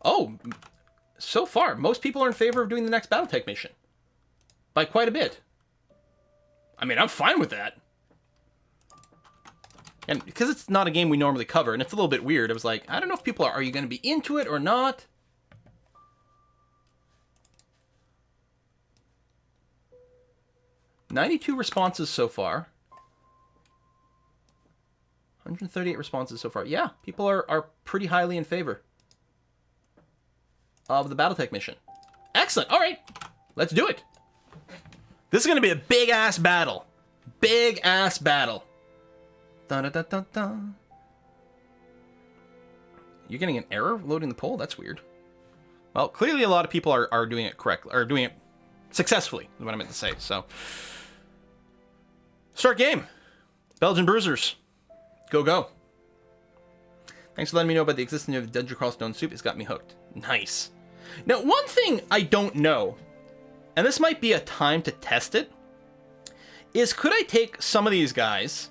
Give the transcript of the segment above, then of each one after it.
Oh, so far, most people are in favor of doing the next Battletech mission. By quite a bit. I mean, I'm fine with that. And because it's not a game we normally cover, and it's a little bit weird, I was like, I don't know if people are you going to be into it or not? $92 responses so far. 138 responses so far. Yeah, people are pretty highly in favor of the Battletech mission. Excellent. All right, let's do it. This is going to be a big-ass battle. Big-ass battle. Dun, dun, dun, dun, dun. You're getting an error loading the poll? That's weird. Well, clearly a lot of people are doing it correctly, or doing it successfully, is what I meant to say. So, start game. Belgian Bruisers. Go, go. Thanks for letting me know about the existence of Dungeon Crawl Stone Soup. It's got me hooked. Nice. Now, one thing I don't know, and this might be a time to test it, is could I take some of these guys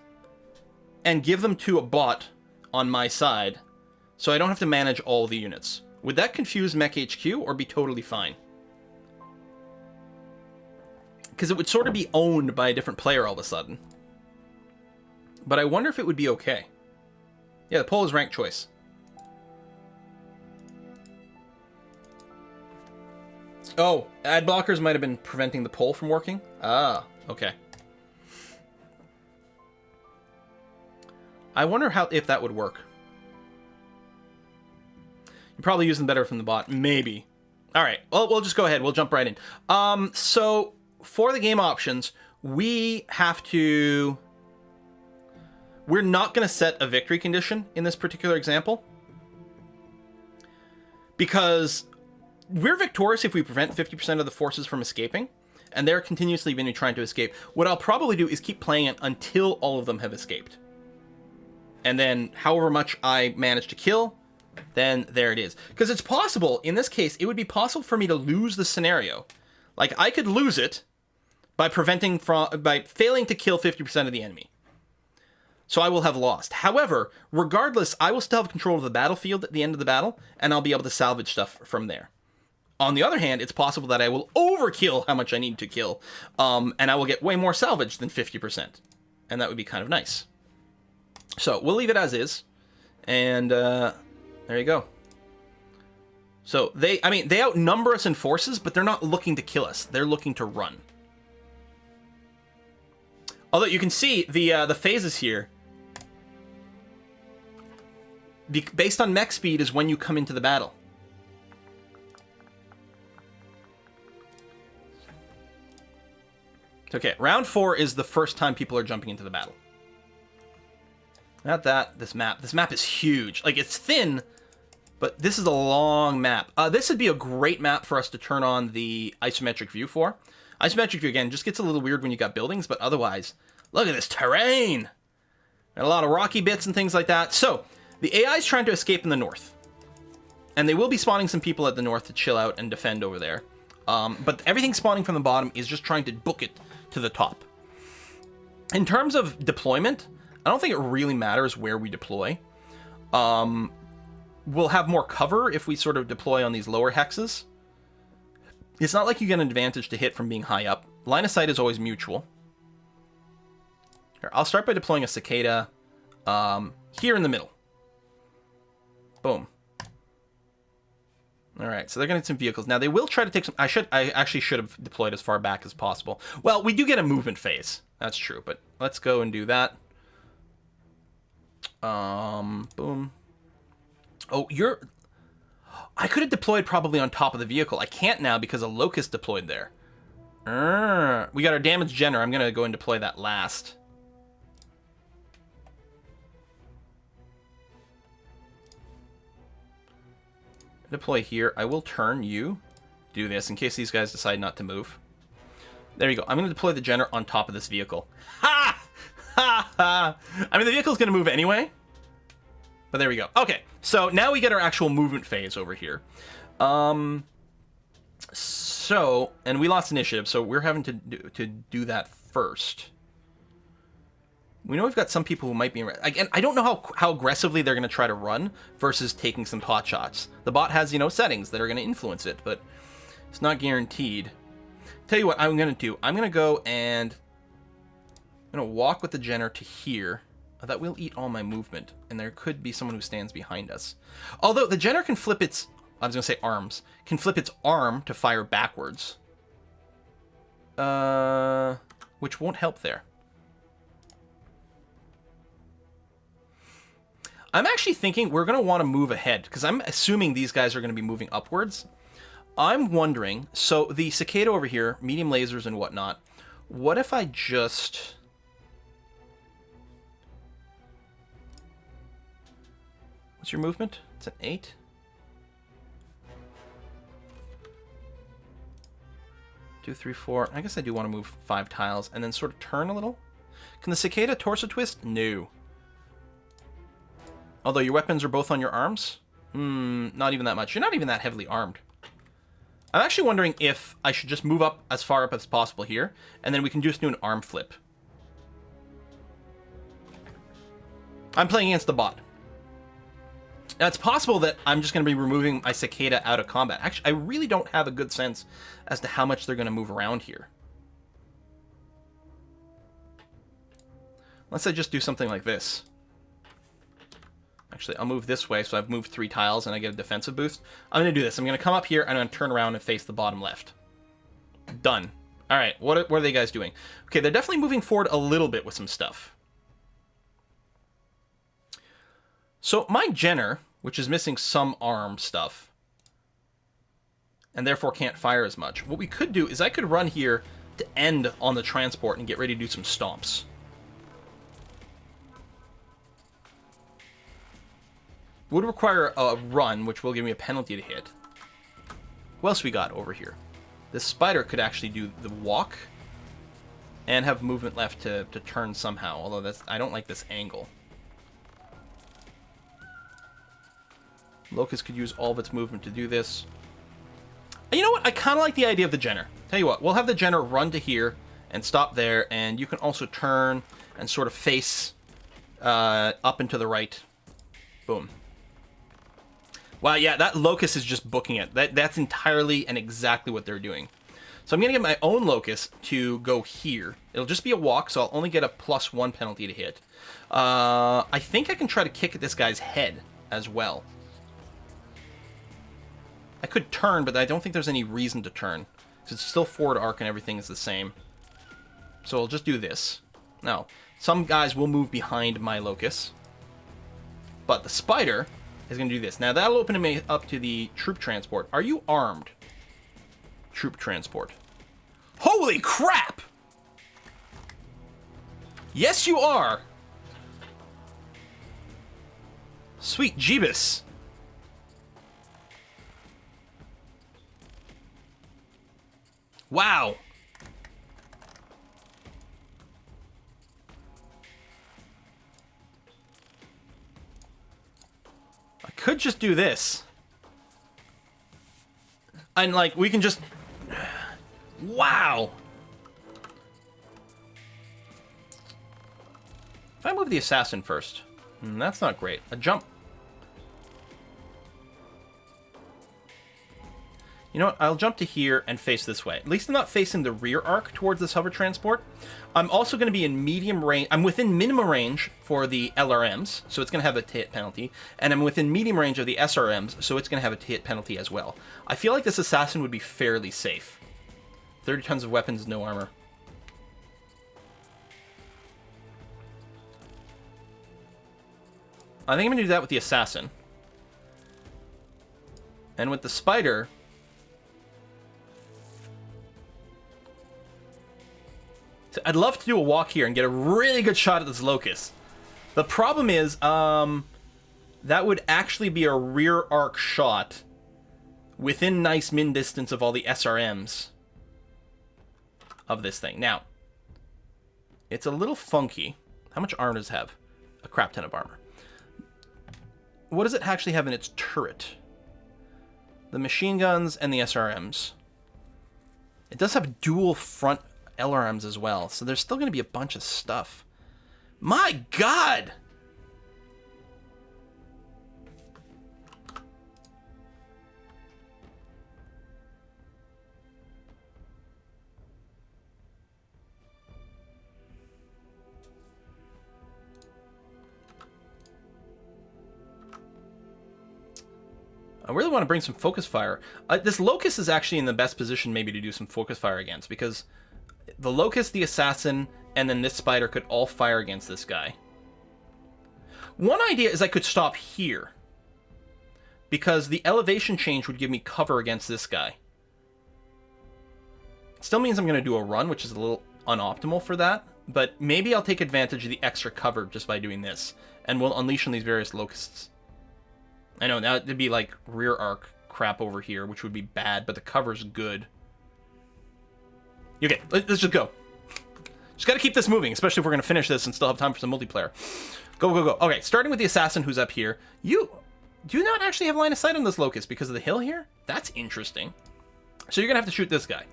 and give them to a bot on my side so I don't have to manage all the units? Would that confuse MekHQ or be totally fine? Because it would sort of be owned by a different player all of a sudden. But I wonder if it would be okay. Yeah, the poll is ranked choice. Oh, ad blockers might have been preventing the poll from working? Ah, okay. I wonder if that would work. You're probably using better from the bot. Maybe. All right. Well, we'll just go ahead. We'll jump right in. So for the game options, we have to... We're not going to set a victory condition in this particular example. Because we're victorious if we prevent 50% of the forces from escaping. And they're continuously going to be trying to escape. What I'll probably do is keep playing it until all of them have escaped. And then however much I manage to kill, then there it is. Because it's possible, in this case, it would be possible for me to lose the scenario. Like, I could lose it by failing to kill 50% of the enemy. So I will have lost. However, regardless, I will still have control of the battlefield at the end of the battle, and I'll be able to salvage stuff from there. On the other hand, it's possible that I will overkill how much I need to kill, and I will get way more salvage than 50%. And that would be kind of nice. So we'll leave it as is, and there you go. So they outnumber us in forces, but they're not looking to kill us. They're looking to run. Although you can see the phases here, based on mech speed, is when you come into the battle. Okay, round 4 is the first time people are jumping into the battle. Not that, this map. This map is huge. Like, it's thin, but this is a long map. This would be a great map for us to turn on the isometric view for. Isometric view, again, just gets a little weird when you got buildings, but otherwise, look at this terrain! And a lot of rocky bits and things like that. So, the AI is trying to escape in the north. And they will be spawning some people at the north to chill out and defend over there. But everything spawning from the bottom is just trying to book it to the top. In terms of deployment, I don't think it really matters where we deploy. We'll have more cover if we sort of deploy on these lower hexes. It's not like you get an advantage to hit from being high up. Line of sight is always mutual. Here, I'll start by deploying a cicada here in the middle. Boom. All right, so they're going to get some vehicles. Now, they will try to take some... I actually should have deployed as far back as possible. Well, we do get a movement phase. That's true, but let's go and do that. Boom. Oh, I could have deployed probably on top of the vehicle. I can't now because a locust deployed there. We got our damage generator. I'm going to go and deploy that last. Deploy here. I will turn you. Do this in case these guys decide not to move. There you go. I'm going to deploy the generator on top of this vehicle. Ha! Ha ha! I mean, the vehicle's going to move anyway. But there we go. Okay, so now we get our actual movement phase over here. So, and we lost initiative, so we're having to do that first. We know we've got some people who might be... Again, I don't know how aggressively they're going to try to run versus taking some pot shots. The bot has, you know, settings that are going to influence it, but it's not guaranteed. Tell you what I'm going to do. I'm going to go and... I'm going to walk with the Jenner to here. That will eat all my movement, and there could be someone who stands behind us. Although the Jenner can flip its... I was going to say arms. Can flip its arm to fire backwards. Which won't help there. I'm actually thinking we're going to want to move ahead, because I'm assuming these guys are going to be moving upwards. I'm wondering, so the cicada over here, medium lasers and whatnot, what if I just... What's your movement? It's an 8. Two, 3, 4. I guess I do want to move 5 tiles and then sort of turn a little. Can the cicada torso twist? No. Although your weapons are both on your arms? Not even that much. You're not even that heavily armed. I'm actually wondering if I should just move up as far up as possible here, and then we can just do an arm flip. I'm playing against the bot. Now, it's possible that I'm just going to be removing my cicada out of combat. Actually, I really don't have a good sense as to how much they're going to move around here. Unless I just do something like this. Actually, I'll move this way, so I've moved 3 tiles and I get a defensive boost. I'm going to do this. I'm going to come up here and I'm going to turn around and face the bottom left. Done. All right, what are they guys doing? Okay, they're definitely moving forward a little bit with some stuff. So my Jenner, which is missing some arm stuff, and therefore can't fire as much, what we could do is I could run here to end on the transport and get ready to do some stomps. Would require a run, which will give me a penalty to hit. What else we got over here? This spider could actually do the walk and have movement left to turn somehow, although I don't like this angle. Locust could use all of its movement to do this. And you know what? I kind of like the idea of the Jenner. Tell you what, we'll have the Jenner run to here and stop there, and you can also turn and sort of face up and to the right. Boom. Wow, yeah, that Locust is just booking it. That's entirely and exactly what they're doing. So I'm going to get my own Locust to go here. It'll just be a walk, so I'll only get a +1 penalty to hit. I think I can try to kick at this guy's head as well. I could turn, but I don't think there's any reason to turn. Because it's still forward arc and everything is the same. So I'll just do this. Now, some guys will move behind my Locust. But the spider is going to do this. Now, that'll open me up to the troop transport. Are you armed? Troop transport. Holy crap! Yes, you are! Sweet Jeebus. Wow. I could just do this. And, like, we can just... Wow. If I move the assassin first, that's not great. A jump. You know what? I'll jump to here and face this way. At least I'm not facing the rear arc towards this hover transport. I'm also going to be in medium range. I'm within minimum range for the LRMs, so it's going to have a hit penalty. And I'm within medium range of the SRMs, so it's going to have a hit penalty as well. I feel like this assassin would be fairly safe. 30 tons of weapons, no armor. I think I'm going to do that with the assassin. And with the spider... I'd love to do a walk here and get a really good shot at this Locust. The problem is, that would actually be a rear arc shot within nice min distance of all the SRMs of this thing. Now, it's a little funky. How much armor does it have? A crap ton of armor. What does it actually have in its turret? The machine guns and the SRMs. It does have dual front LRMs as well, so there's still going to be a bunch of stuff. My God! I really want to bring some focus fire. This Locust is actually in the best position maybe to do some focus fire against, because the Locust, the Assassin, and then this Spider could all fire against this guy. One idea is I could stop here, because the elevation change would give me cover against this guy. Still means I'm going to do a run, which is a little unoptimal for that, but maybe I'll take advantage of the extra cover just by doing this, and we'll unleash on these various Locusts. I know, now it'd be like rear arc crap over here, which would be bad, but the cover's good. Okay, let's just go. Just gotta keep this moving, especially if we're gonna finish this and still have time for some multiplayer. Go, go, go. Okay, starting with the Assassin who's up here. You do not actually have line of sight on this Locust because of the hill here? That's interesting. So you're gonna have to shoot this guy.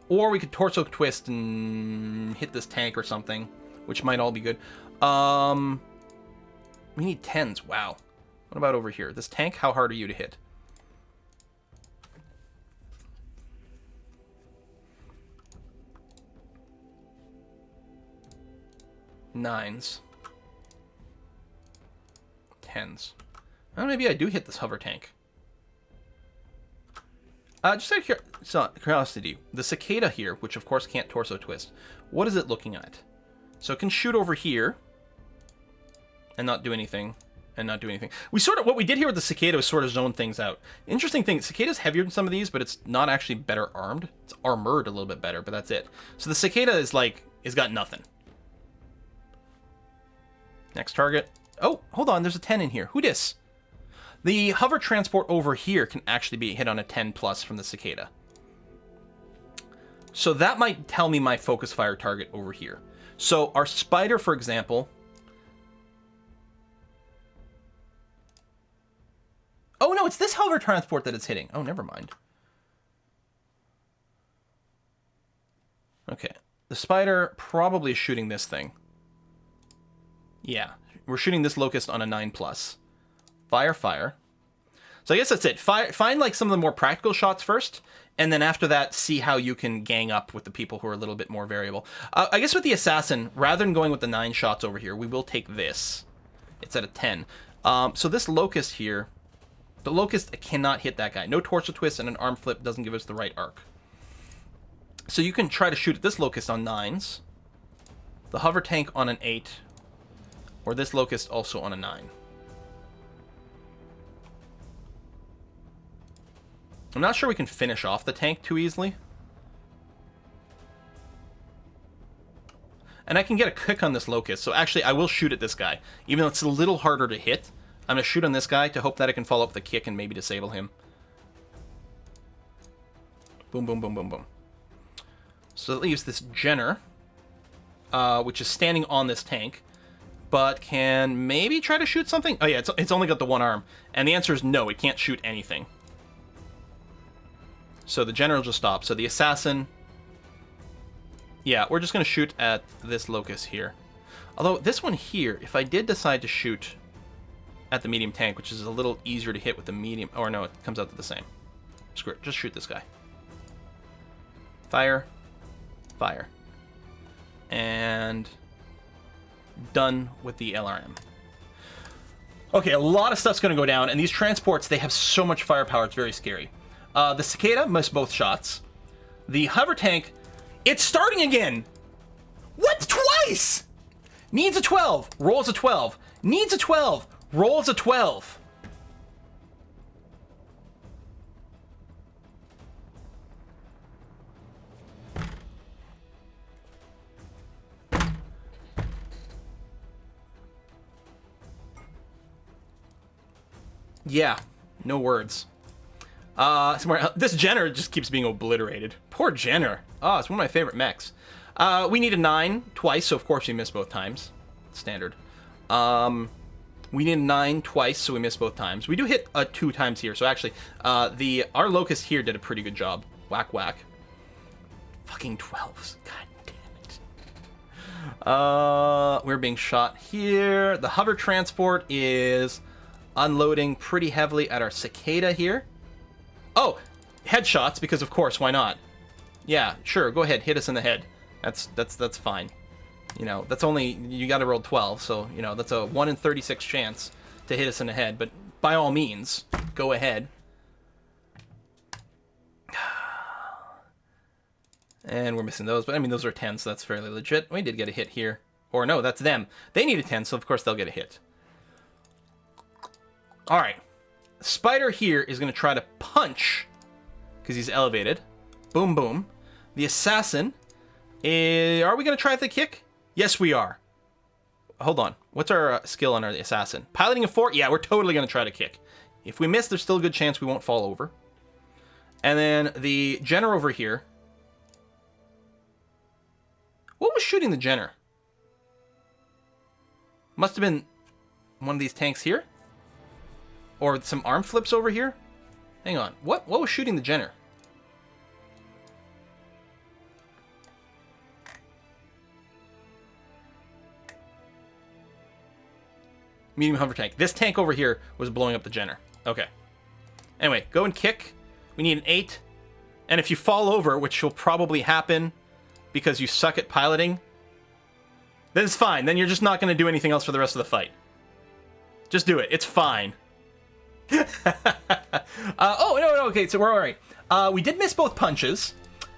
Or we could torso twist and hit this tank or something, which might all be good. We need 10s, wow. What about over here? This tank, how hard are you to hit? Nines. 10s. Well, maybe I do hit this hover tank. Just out of curiosity, the Cicada here, which of course can't torso twist, what is it looking at? So it can shoot over here and not do anything. What we did here with the Cicada was sort of zone things out. Interesting thing, Cicada's heavier than some of these, but it's not actually better armed. It's armored a little bit better, but that's it. So the Cicada is got nothing. Next target. Oh, hold on, there's a 10 in here. Who dis? The hover transport over here can actually be hit on a 10 plus from the Cicada. So that might tell me my focus fire target over here. So our Spider, for example... Oh, no, it's this hover transport that it's hitting. Oh, never mind. Okay. The Spider probably is shooting this thing. Yeah. We're shooting this Locust on a 9 plus. Fire, fire. So I guess that's it. Find like some of the more practical shots first, and then after that, see how you can gang up with the people who are a little bit more variable. I guess with the Assassin, rather than going with the 9 shots over here, we will take this. It's at a 10. So this Locust here... The Locust cannot hit that guy. No torso twist and an arm flip doesn't give us the right arc. So you can try to shoot at this Locust on 9s. The hover tank on an 8. Or this Locust also on a 9. I'm not sure we can finish off the tank too easily. And I can get a kick on this Locust. So actually I will shoot at this guy. Even though it's a little harder to hit. I'm going to shoot on this guy to hope that I can follow up with a kick and maybe disable him. Boom, boom, boom, boom, boom. So that leaves this Jenner, which is standing on this tank, but can maybe try to shoot something? Oh yeah, it's only got the one arm. And the answer is no, it can't shoot anything. So the Jenner will just stop. So the Assassin... Yeah, we're just going to shoot at this Locust here. Although this one here, if I did decide to shoot... at the medium tank, which is a little easier to hit with the medium... Or no, it comes out to the same. Screw it. Just shoot this guy. Fire. Fire. And... done with the LRM. Okay, a lot of stuff's going to go down, and these transports, they have so much firepower, it's very scary. The Cicada missed both shots. The hover tank... It's starting again! What? Twice! Needs a 12. Rolls a 12. Needs a 12. Rolls a 12. Yeah, no words. This Jenner just keeps being obliterated. Poor Jenner. Oh, it's one of my favorite mechs. We need a 9 twice, so of course we missed both times. Standard. We need a 9 twice, so we missed both times. We do hit 2 times here, so actually, our Locust here did a pretty good job. Whack, whack. Fucking 12s. God damn We're being shot here. The hover transport is unloading pretty heavily at our cicada here. Oh, headshots, because of course, why not? Yeah, sure, go ahead, hit us in the head. That's fine. You know, that's only, you gotta roll 12, so, you know, that's a 1 in 36 chance to hit us in the head, but by all means, go ahead. And we're missing those, but I mean, those are 10, so that's fairly legit. We did get a hit here. Or no, that's them. They need a 10, so of course they'll get a hit. Alright. Spider here is going to try to punch, because he's elevated. Boom, boom. The assassin, are we going to try the kick? Yes, we are. Hold on. What's our skill on the assassin? Piloting a 4? Yeah, we're totally going to try to kick. If we miss, there's still a good chance we won't fall over. And then the Jenner over here. What was shooting the Jenner? Must have been one of these tanks here? Or some arm flips over here? Hang on. What was shooting the Jenner? Medium hover tank. This tank over here was blowing up the Jenner. Okay. Anyway, go and kick. We need an 8. And if you fall over, which will probably happen because you suck at piloting, then it's fine. Then you're just not going to do anything else for the rest of the fight. Just do it. It's fine. Oh, no, okay, so we're all right. We did miss both punches.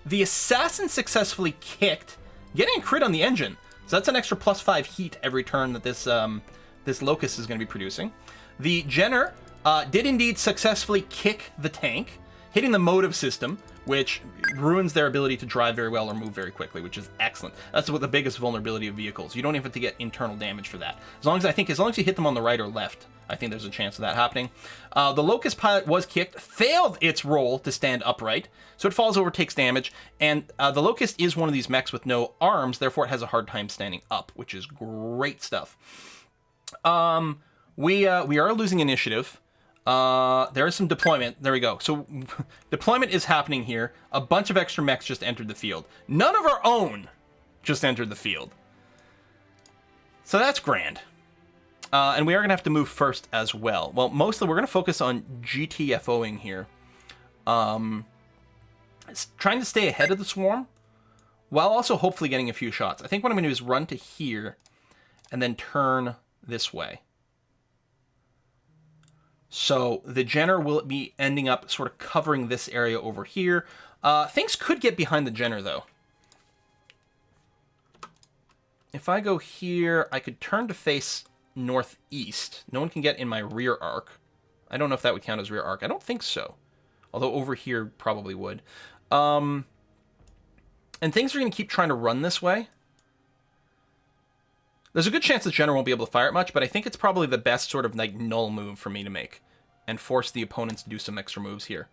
The assassin successfully kicked, getting a crit on the engine. So that's an extra +5 heat every turn that this locust is going to be producing. The Jenner did indeed successfully kick the tank, hitting the motive system, which ruins their ability to drive very well or move very quickly, which is excellent. That's what the biggest vulnerability of vehicles. You don't even have to get internal damage for that. As long as you hit them on the right or left, I think there's a chance of that happening. The Locust pilot was kicked, failed its roll to stand upright, so it falls over, takes damage, and the Locust is one of these mechs with no arms, therefore it has a hard time standing up, which is great stuff. We are losing initiative. There is some deployment. There we go. So deployment is happening here. A bunch of extra mechs just entered the field. None of our own just entered the field. So that's grand. And we are going to have to move first as well. Well, mostly we're going to focus on GTFOing here. Trying to stay ahead of the swarm while also hopefully getting a few shots. I think what I'm going to do is run to here and then turn this way. So the Jenner will be ending up sort of covering this area over here. Things could get behind the Jenner, though. If I go here, I could turn to face northeast. No one can get in my rear arc. I don't know if that would count as rear arc. I don't think so. Although over here probably would. And things are going to keep trying to run this way. There's a good chance the Jenner won't be able to fire it much, but I think it's probably the best sort of like null move for me to make and force the opponents to do some extra moves here.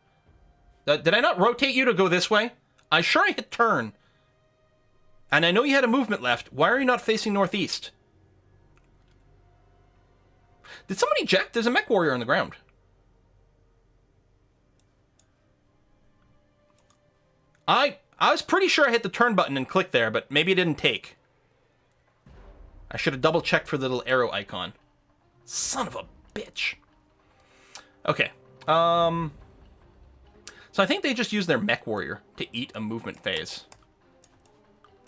Did I not rotate you to go this way? I hit turn. And I know you had a movement left. Why are you not facing northeast? Did somebody eject? There's a mech warrior on the ground. I was pretty sure I hit the turn button and clicked there, but maybe it didn't take. I should have double-checked for the little arrow icon. Son of a bitch. Okay. So I think they just used their mech warrior to eat a movement phase,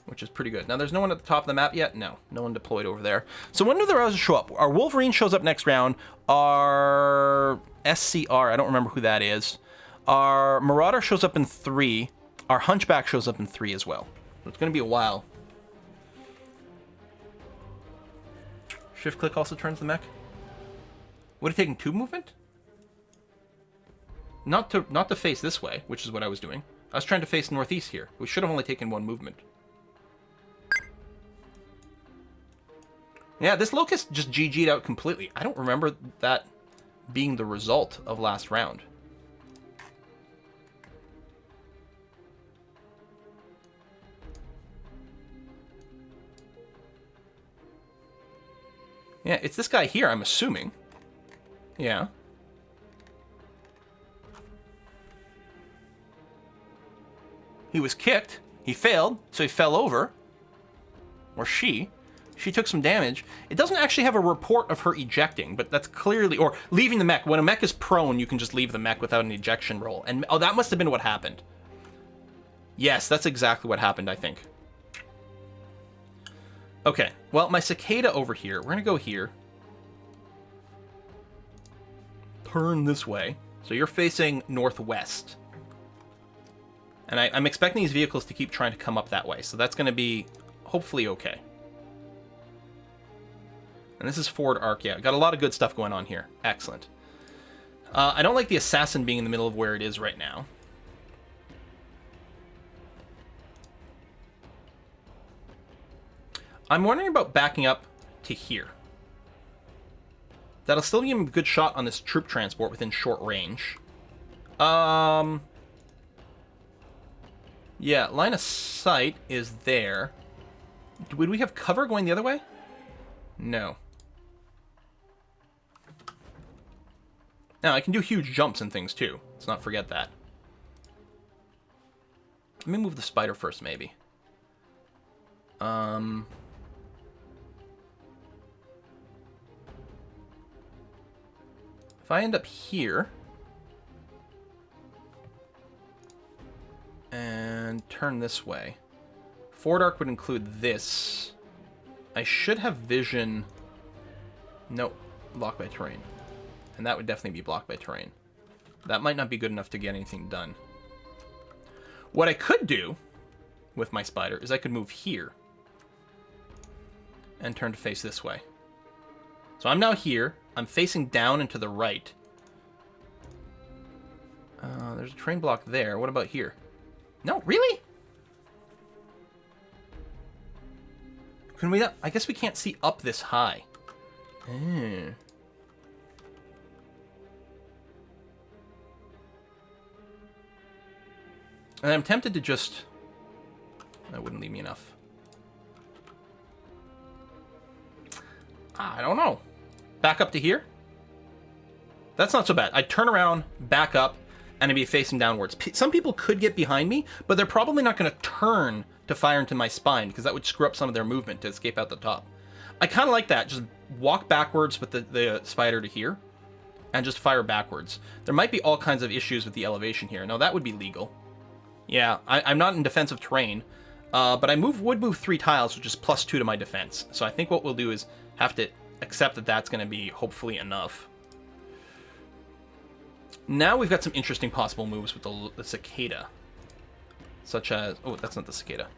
which is pretty good. Now, there's no one at the top of the map yet? No. No one deployed over there. So when do the rousers show up? Our Wolverine shows up next round. Our SCR, I don't remember who that is. Our Marauder shows up in 3. Our Hunchback shows up in 3 as well. So it's going to be a while. Shift click also turns the mech. Would it have taken 2 movement? Not to face this way, which is what I was doing. I was trying to face northeast here. We should have only taken 1 movement. Yeah, this Locust just GG'd out completely. I don't remember that being the result of last round. Yeah, it's this guy here, I'm assuming. Yeah. He was kicked. He failed, so he fell over. Or she. she took some damage. It doesn't actually have a report of her ejecting, but that's clearly... Or leaving the mech. When a mech is prone, you can just leave the mech without an ejection roll. And oh, that must have been what happened. Yes, that's exactly what happened, I think. Okay, well, my cicada over here. We're going to go here. Turn this way. So you're facing northwest. And I'm expecting these vehicles to keep trying to come up that way. So that's going to be hopefully okay. And this is forward arc. Yeah, got a lot of good stuff going on here. Excellent. I don't like the assassin being in the middle of where it is right now. I'm wondering about backing up to here. That'll still give him a good shot on this troop transport within short range. Yeah, line of sight is there. Would we have cover going the other way? No. Now, I can do huge jumps and things, too. Let's not forget that. Let me move the spider first, maybe. If I end up here... and turn this way. Forward arc would include this. I should have vision... Nope. Blocked by terrain. And that would definitely be blocked by terrain. That might not be good enough to get anything done. What I could do with my spider is I could move here. And turn to face this way. So I'm now here. I'm facing down and to the right. There's a terrain block there. What about here? No, really? Can we not? I guess we can't see up this high. And I'm tempted to just... That wouldn't leave me enough. I don't know. Back up to here? That's not so bad. I'd turn around, back up, and I'd be facing downwards. Some people could get behind me, but they're probably not going to turn to fire into my spine, because that would screw up some of their movement to escape out the top. I kind of like that. Just walk backwards with the spider to here, and just fire backwards. There might be all kinds of issues with the elevation here. No, that would be legal. Yeah, I'm not in defensive terrain, but I would move 3 tiles, which is +2 to my defense. So I think what we'll do is have to accept that that's going to be hopefully enough. Now we've got some interesting possible moves with the cicada. Such as... Oh, that's not the cicada.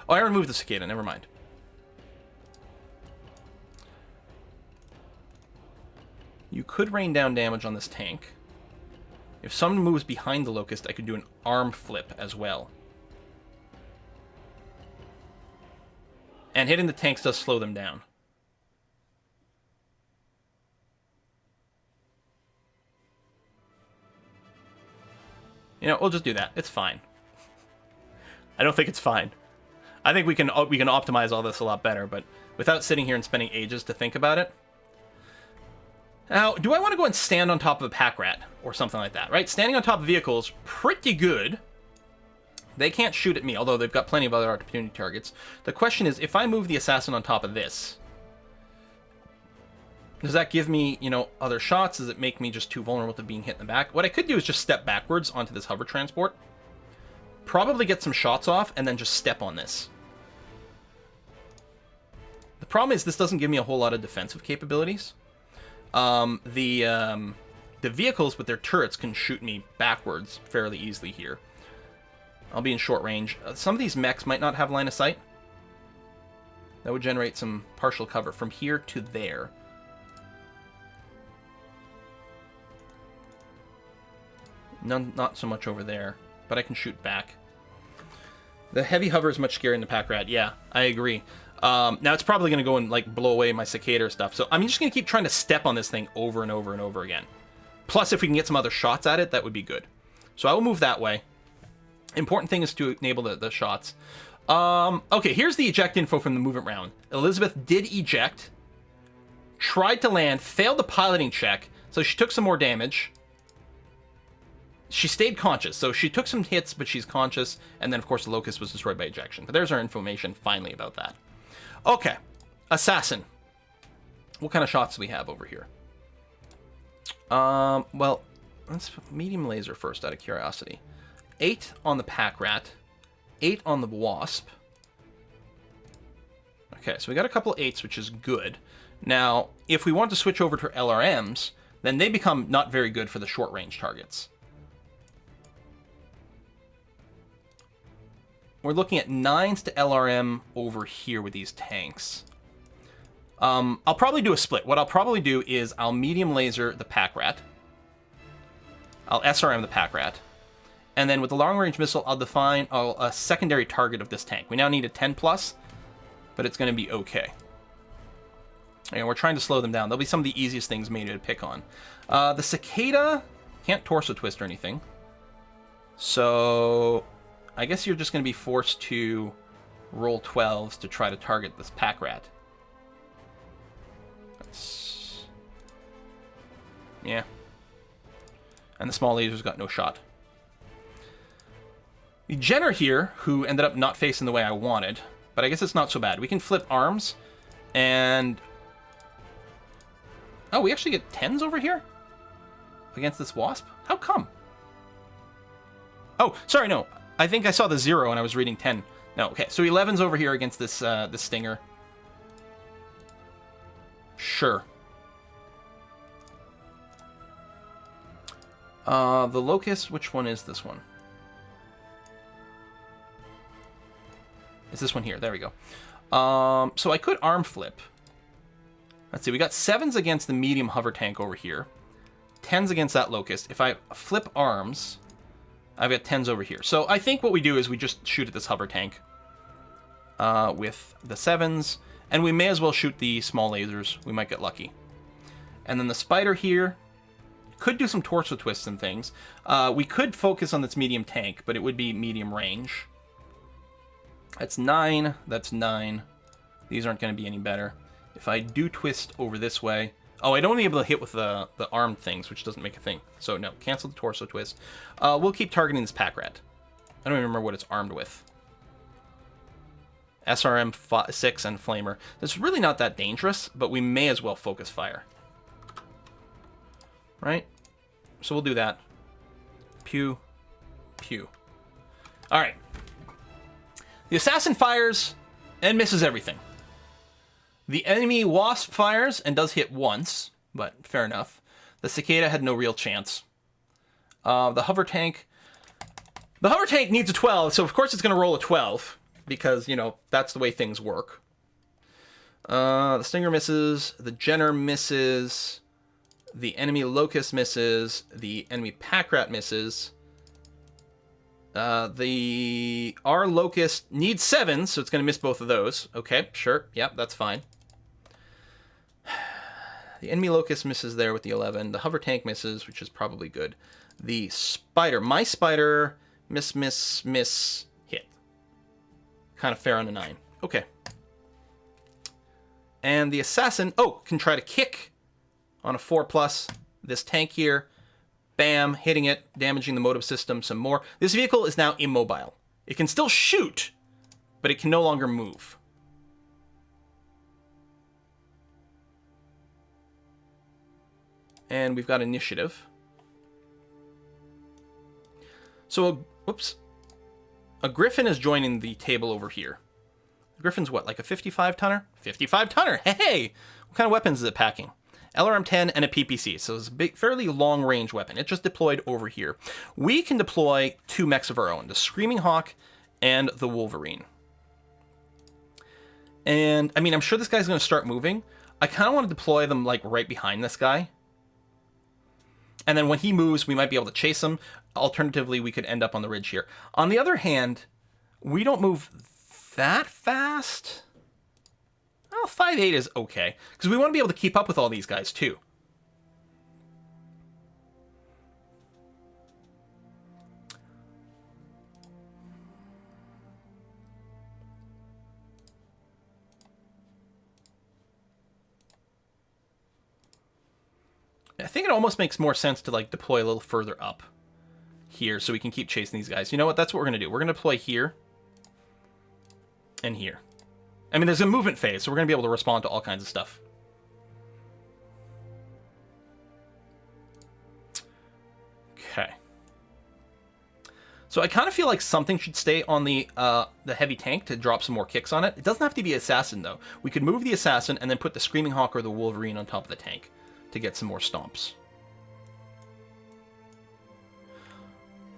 Oh, I removed the cicada. Never mind. You could rain down damage on this tank. If someone moves behind the locust, I could do an arm flip as well. And hitting the tanks does slow them down. You know, we'll just do that. It's fine. I don't think it's fine. I think we can optimize all this a lot better, but without sitting here and spending ages to think about it. Now, do I want to go and stand on top of a pack rat or something like that, right? Standing on top of vehicles, pretty good. They can't shoot at me, although they've got plenty of other opportunity targets. The question is, if I move the assassin on top of this, does that give me, you know, other shots? Does it make me just too vulnerable to being hit in the back? What I could do is just step backwards onto this hover transport. Probably get some shots off, and then just step on this. The problem is this doesn't give me a whole lot of defensive capabilities. The vehicles with their turrets can shoot me backwards fairly easily here. I'll be in short range. Some of these mechs might not have line of sight. That would generate some partial cover from here to there. Not so much over there, but I can shoot back. The heavy hover is much scarier than the pack rat. Yeah, I agree. Now it's probably going to go and like blow away my cicada or stuff. So I'm just going to keep trying to step on this thing over and over and over again. Plus, if we can get some other shots at it, that would be good. So I will move that way. Important thing is to enable the shots. Okay, here's the eject info from the movement round. Elizabeth did eject, tried to land, failed the piloting check, so she took some more damage. she stayed conscious. So she took some hits, but she's conscious. And then, of course, the Locust was destroyed by ejection. But there's our information, finally, about that. Okay. Assassin. What kind of shots do we have over here? Well, let's medium laser first, out of curiosity. 8 on the Pack Rat. 8 on the Wasp. Okay, so we got a couple 8s, which is good. Now, if we want to switch over to LRMs, then they become not very good for the short-range targets. We're looking at 9s to LRM over here with these tanks. I'll probably do a split. What I'll probably do is I'll medium laser the Pack Rat. I'll SRM the Pack Rat. And then with the long-range missile, I'll define a secondary target of this tank. We now need a 10+, but it's going to be okay. And we're trying to slow them down. They'll be some of the easiest things maybe to pick on. The Cicada can't torso twist or anything. So I guess you're just going to be forced to roll 12s to try to target this Pack Rat. Yeah. And the small laser's got no shot. The Jenner here, who ended up not facing the way I wanted, but I guess it's not so bad. We can flip arms, and... Oh, we actually get 10s over here? Against this Wasp? How come? Oh, sorry, no. I think I saw the 0 and I was reading 10. No, okay. So 11's over here against this, this Stinger. Sure. The Locust, which one is this one? It's this one here. There we go. So I could arm flip. Let's see. We got 7s against the medium hover tank over here. 10s against that Locust. If I flip arms, I've got 10s over here. So I think what we do is we just shoot at this hover tank with the 7s. And we may as well shoot the small lasers. We might get lucky. And then the Spider here could do some torso twists and things. We could focus on this medium tank, but it would be medium range. That's 9. That's 9. These aren't going to be any better. If I do twist over this way... Oh, I don't want to be able to hit with the armed things, which doesn't make a thing. So no, cancel the torso twist. We'll keep targeting this Pack Rat. I don't even remember what it's armed with. SRM 6 and Flamer. It's really not that dangerous, but we may as well focus fire. Right? So we'll do that. Pew. Pew. Alright. The Assassin fires and misses everything. The enemy Wasp fires and does hit once, but fair enough. The Cicada had no real chance. The Hover Tank... The Hover Tank needs a 12, so of course it's going to roll a 12. Because, you know, that's the way things work. The Stinger misses. The Jenner misses. The enemy Locust misses. The enemy Pack Rat misses. Our Locust needs 7, so it's going to miss both of those. Okay, sure. Yep, that's fine. The enemy Locust misses there with the 11. The Hover Tank misses, which is probably good. The Spider. My Spider. Miss, miss, miss. Hit. Kind of fair on a 9. Okay. And the Assassin, can try to kick on a 4+. This tank here, bam, hitting it, damaging the motive system some more. This vehicle is now immobile. It can still shoot, but it can no longer move. And we've got initiative. So, whoops. A Griffin is joining the table over here. Griffin's what, like a 55-tonner? 55-tonner! Hey! What kind of weapons is it packing? LRM-10 and a PPC, so it's a big, fairly long-range weapon. It just deployed over here. We can deploy 2 mechs of our own, the Screaming Hawk and the Wolverine. And, I mean, I'm sure this guy's going to start moving. I kind of want to deploy them, like, right behind this guy. And then when he moves, we might be able to chase him. Alternatively, we could end up on the ridge here. On the other hand, we don't move that fast. Well, 5'8" is okay, because we want to be able to keep up with all these guys, too. I think it almost makes more sense to, like, deploy a little further up. here so we can keep chasing these guys. You know what? That's what we're going to do. We're going to deploy here and here. I mean, there's a movement phase, so we're going to be able to respond to all kinds of stuff. Okay. So I kind of feel like something should stay on the heavy tank to drop some more kicks on it. It doesn't have to be assassin, though. We could move the assassin and then put the Screaming Hawk or the Wolverine on top of the tank to get some more stomps.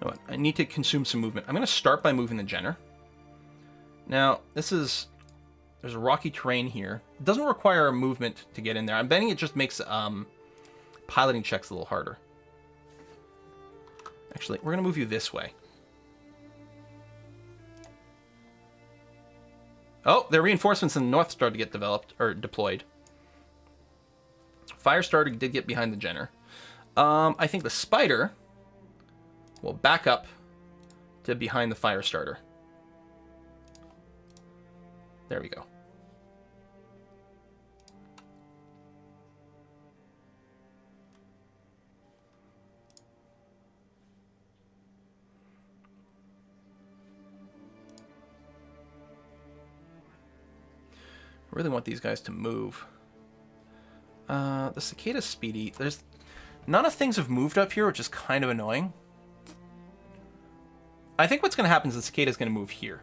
You know what? I need to consume some movement. I'm going to start by moving the Jenner. Now, there's a rocky terrain here. It doesn't require a movement to get in there. I'm betting it just makes piloting checks a little harder. Actually, we're going to move you this way. Oh, their reinforcements in the north started to get developed, or deployed. Firestarter did get behind the Jenner. I think the Spider will back up to behind the Firestarter. There we go. I really want these guys to move. The Cicada's speedy. There's none of things have moved up here, which is kind of annoying. I think what's going to happen is the Cicada's going to move here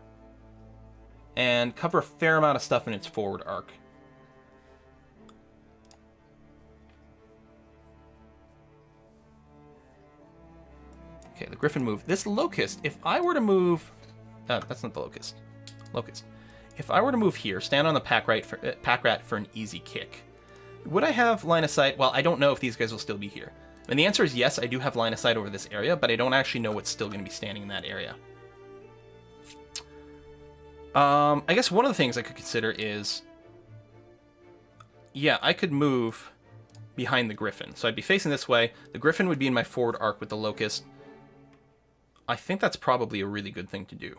and cover a fair amount of stuff in its forward arc. Okay, the Griffin moved. This Locust, if I were to move... that's not the Locust. Locust. If I were to move here, stand on the pack rat for an easy kick, would I have line of sight? Well, I don't know if these guys will still be here. And the answer is yes, I do have line of sight over this area, but I don't actually know what's still going to be standing in that area. I guess one of the things I could consider is... yeah, I could move behind the Griffin. So I'd be facing this way. The Griffin would be in my forward arc with the Locust. I think that's probably a really good thing to do.